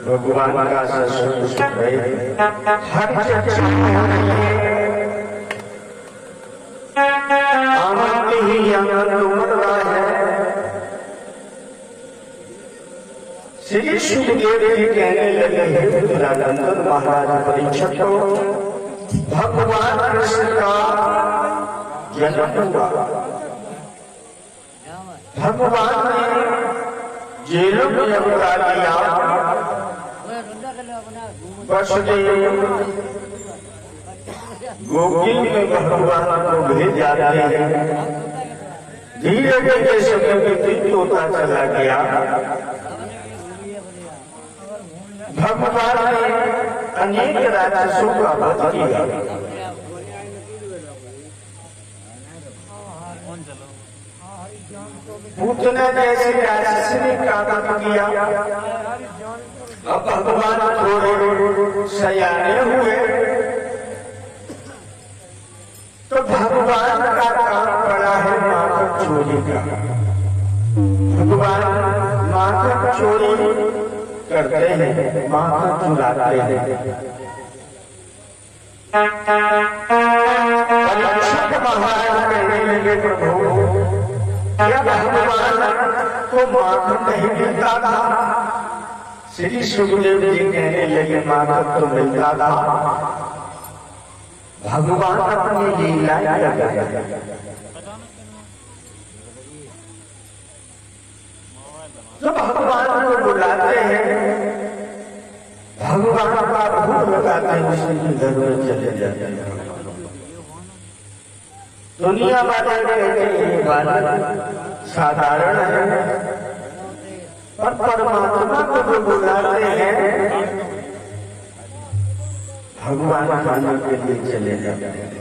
भगवान का आनंद ही आनंद उमड़ रहा है। श्री सुखदेव जी कहने लगे हैं राजनंदन महाराज परीक्षित को भगवान कृष्ण का जन्म हुआ। भगवान ने जेलों में अवतार लिया, वसुदेव गोकुल में भगवान को भेज जाते हैं। धीरे धीरे समय व्यतीत होता चला गया। भगवान ने अनेक राक्षसों का वध किया। पूतना जैसे राक्षस ने काबू किया। अब भगवान थोड़े सयाने हुए तो भगवान का काम पड़ा है माखन चोरी का। भगवान माखन चोरी करते हैं, माखन चुराते हैं। परीक्षित महाराज कहने लगे प्रभु क्या भगवान को माखन नहीं मिलता था? श्री सुखदेव जी कहने लगे माखन तो मिलता था, भगवान अपनी लीला कर रहे हैं। तो भगवान को बुलाते हैं, भगवान का भूख लगाते हैं, उसी घर में चले जाते हैं। दुनिया वाले कहते हैं बालक साधारण है, पर परमात्मा को जो बुलाते हैं भगवान खाने के लिए चले जाते हैं।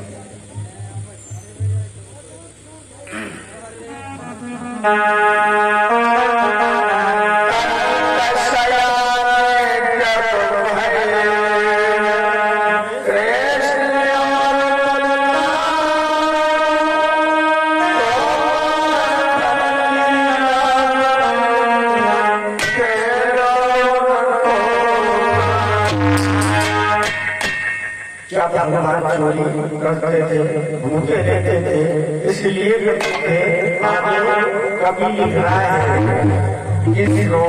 क्या भगवान चोरी करते थे, भूखे रहते थे, इसलिए कहते थे आगे कभी लिख रहा है किसको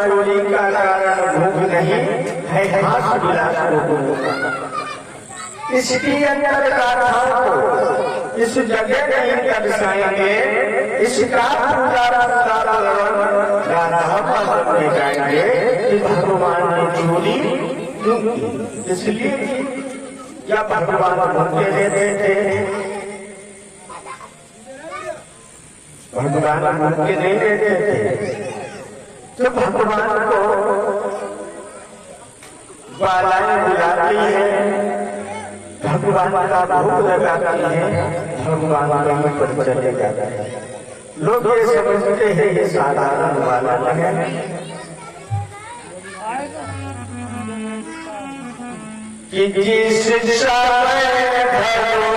चोरी का कारण भूख नहीं है, हाथ विलास को। इसकी अंदर गाथाओं को इस जगह नहीं दर्शाएंगे, इसका गाना में जाएंगे कि भगवान ने चोरी क्यों की, इसलिए क्या भगवान भूखे रहते थे, भगवान भूखे नहीं रहते थे। तो भगवान को बालाएं बुलाती है, भगवान का भोग लगाती है, भगवान कहीं पर चले जाते हैं। लोग ये समझते हैं ये साधारण बाला है, कि जिस समय घरों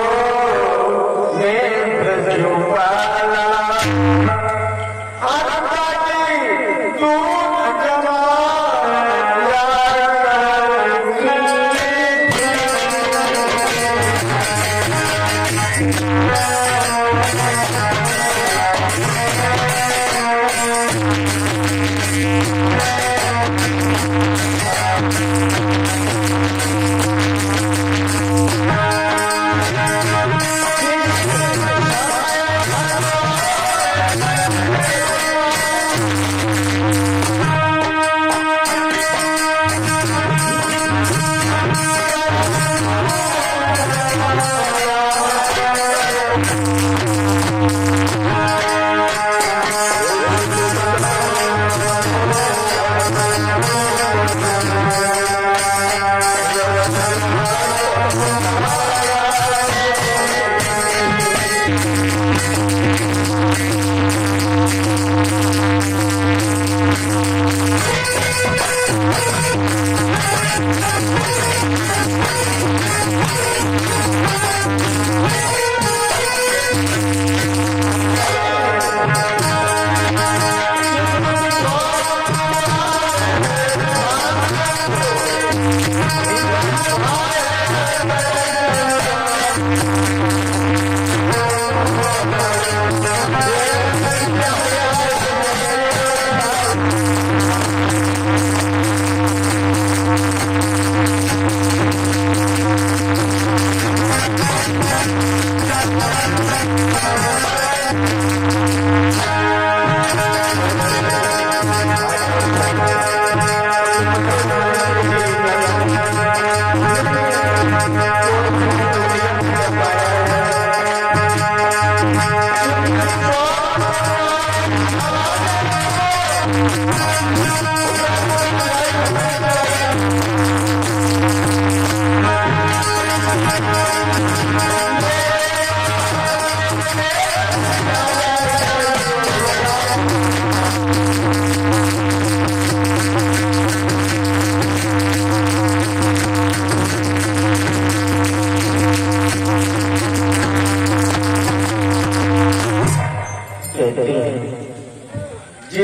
में ब्रजवाला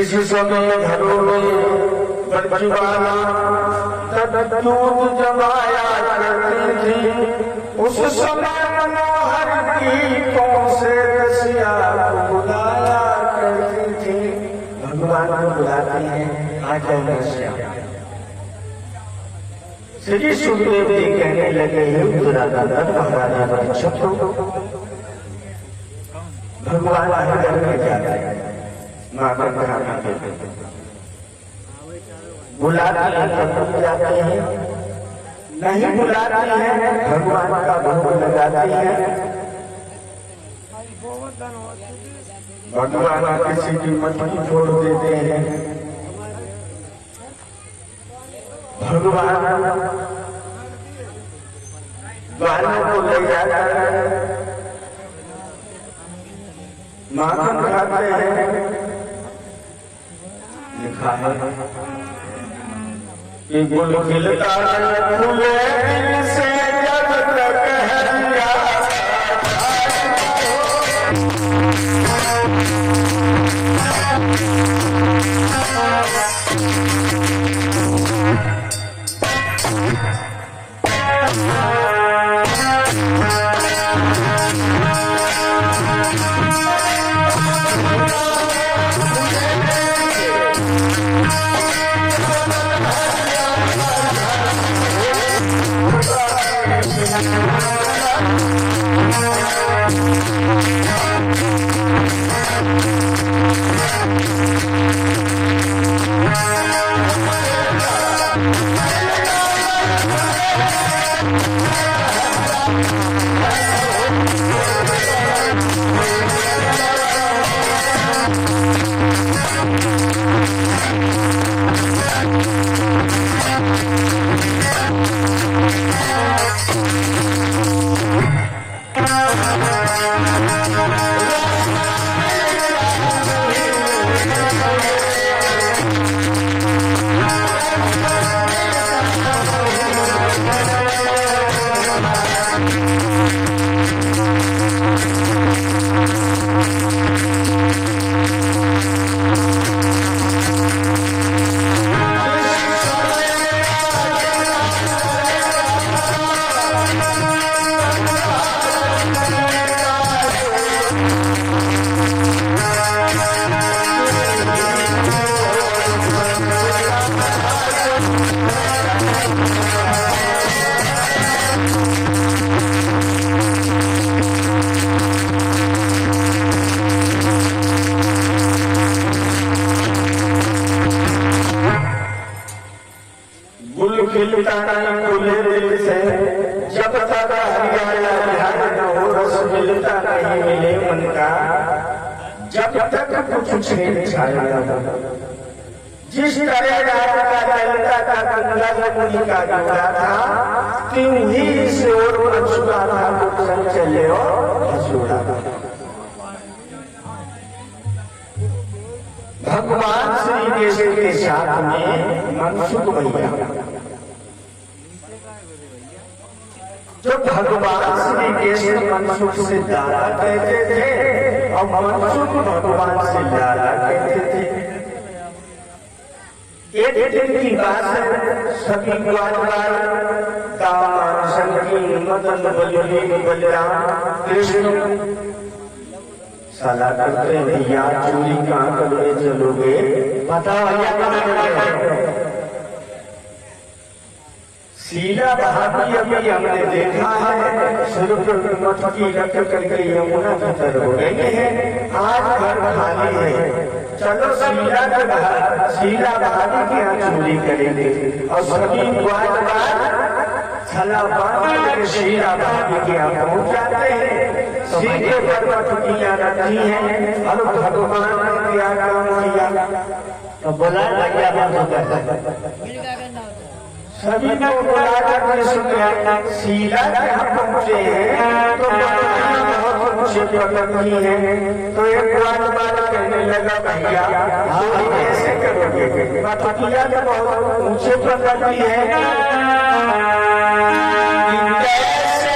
जिस समय घरों में बचवाना तब दूध जमाया करती थी, उस समय मनोहर गीतों से रसिया बुलाया करती थी। भगवान को बुलाते हैं, आ जाओ रसिया। श्री सुखदेव जी कहने लगे, महाराजा परीक्षित हो, भगवान घर में जाते हैं, माँ का खाना देते हैं, बुलाते हैं तब जाते हैं, नहीं बुलाते हैं भगवान का भोग लगाते हैं। भगवान किसी की मटकी छोड़ देते हैं, भगवान बालों को ले जाता है, माखन खाते हैं। लिखा है कि गुल खिलता है फूले दिल से जब तक हरिया। खिलता नहीं खुले दिल से जब तक हरियाला ध्यान न हो, रस मिलता नहीं मिले मन का जब तक कुछ छेड़छाड़ न हो। जिस तरह रात का जलता था गंगा मुनि का जोड़ा था, त्यों ही इस ओर मछुआ था कुछ चले और हंसुआ था। भगवान श्री कृष्ण के साथ में मनसुख भैया, जो भगवान श्री कृष्ण मनसुख से लाला कहते थे और मनसुख भगवान से लाला कहते थे। एक दिन की बात है, सभी ग्वालवाल दामान संकीर्ण मदन बलवीर बलराम कृष्ण सलाह करते भैया चोरी कहाँ करने चलोगे, बताओ भैया कहाँ। शीला भाभी अभी हमने देखा है, सिर्फ मटकी रख करके यमुना की तरफ हो गई है, आज घर खाली है, चलो शीला भाभी के यहाँ चोरी करेंगे। और सभी छला बांध शीला भाभी के यहाँ पहुँच जाते हैं, सीधे पर मटकियाँ रखी हैं और भगवान ने क्या काम किया तो बोला सभी ने बुलाकर सुना शीला जहाँ पहुँचे हैं तो बहुत ऊंचे पकड़नी है। तो एक बात कहने लगा भैया आप कैसे करोगे, मटकिया तो बहुत ऊंचे पकड़नी है, कैसे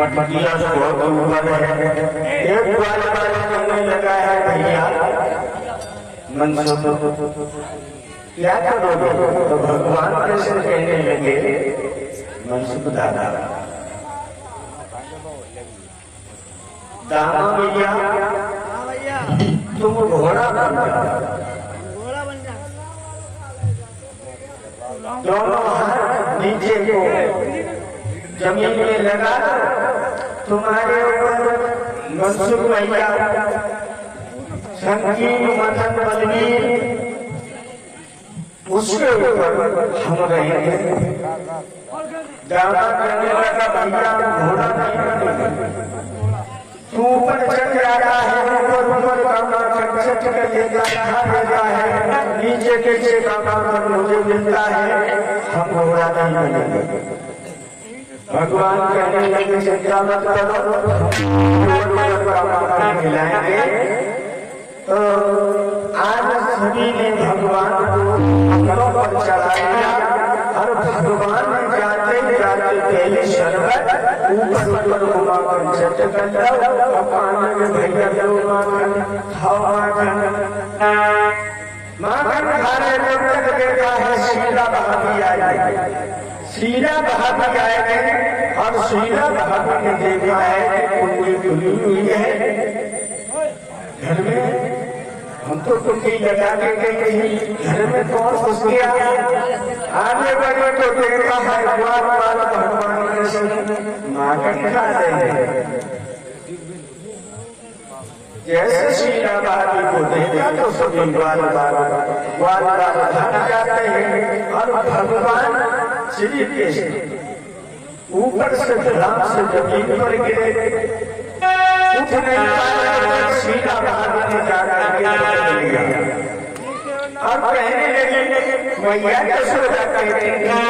मटकिया बहुत ऊपर है, एक बार करने लगा है भैया मनसुख क्या करोगे? तो भगवान कैसे कहने लगे मनसुख दादा दामा भैया तुम घोड़ा बन जाओ, दोनों हाथ नीचे को जमीन में लगा तुम्हारे ऊपर मनसुख भैया संकीर्ण मदन बलवीर उसके ऊपर हम रहेंगे। दादा करने लगा भैया घोड़ा नहीं तू ऊपर चढ़ जाता है, ऊपर ऊपर कामा चट कर लेता है, नीचे नीचे कामा पर मुझे मिलता है, हम घोड़ा नहीं बनेंगे। भगवान कहने लगे चिंता मत करो, मिलाएंगे। तो आज सभी ने भगवान को अपनों पर चढ़ा दिया और भगवान ने जाते जाते पहले शरबत ऊपर ऊपर घुमा कर चट कर पानी में भैया दो माखन खाओ माखन खा रहे लोग तक देखा है शीला भाभी आई, शीला भाभी आए गए और शीला भाभी ने देखा है कि कुंडी खुली हुई है घर में, हम तो कुंडी लगा के गई घर में कौन घुस गया? आगे बढ़े तो देखा है द्वार वाला भगवान माखन खा रहे हैं। जैसे शीला भाभी को देखा तो सभी द्वार जाते हैं और भगवान श्री कृष्ण ऊपर से धराम से जमीन पर गिरे, उठ नहीं पाए। शीला भाभी ने जाकर लिया और कहने लगे मैया यशोदा कहते हैं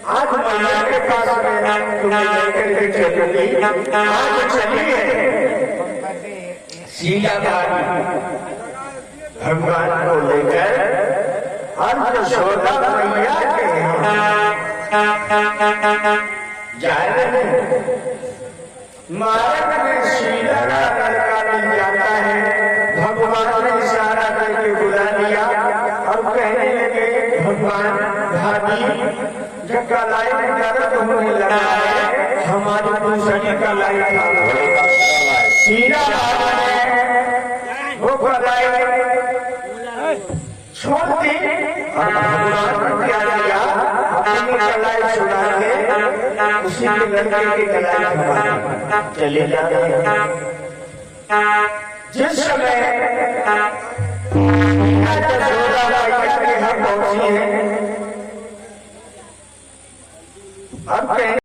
आज मैया के पास में तुम्हें लेकर के चलूंगी, आज चलिए। शीला भाभी भगवान को लेकर और यशोदा मैया के जा रहे हैं। मार्ग में शीला का लड़का मिल जाता है, भगवान ने इशारा करके बुला लिया और कहने लगे भगवान भाभी जब कलाई में दर्द होने लगा है, हमारी दूसरी कलाई शीला भाभी ने वो कलाई छोड़ दी और भगवान ने क्या किया अपनी कलाई छुड़ा के उसी के लड़के की कलाई छुड़ा चले जाते हैं। जिस समय यशोदा मैया के घर पहुंची है अब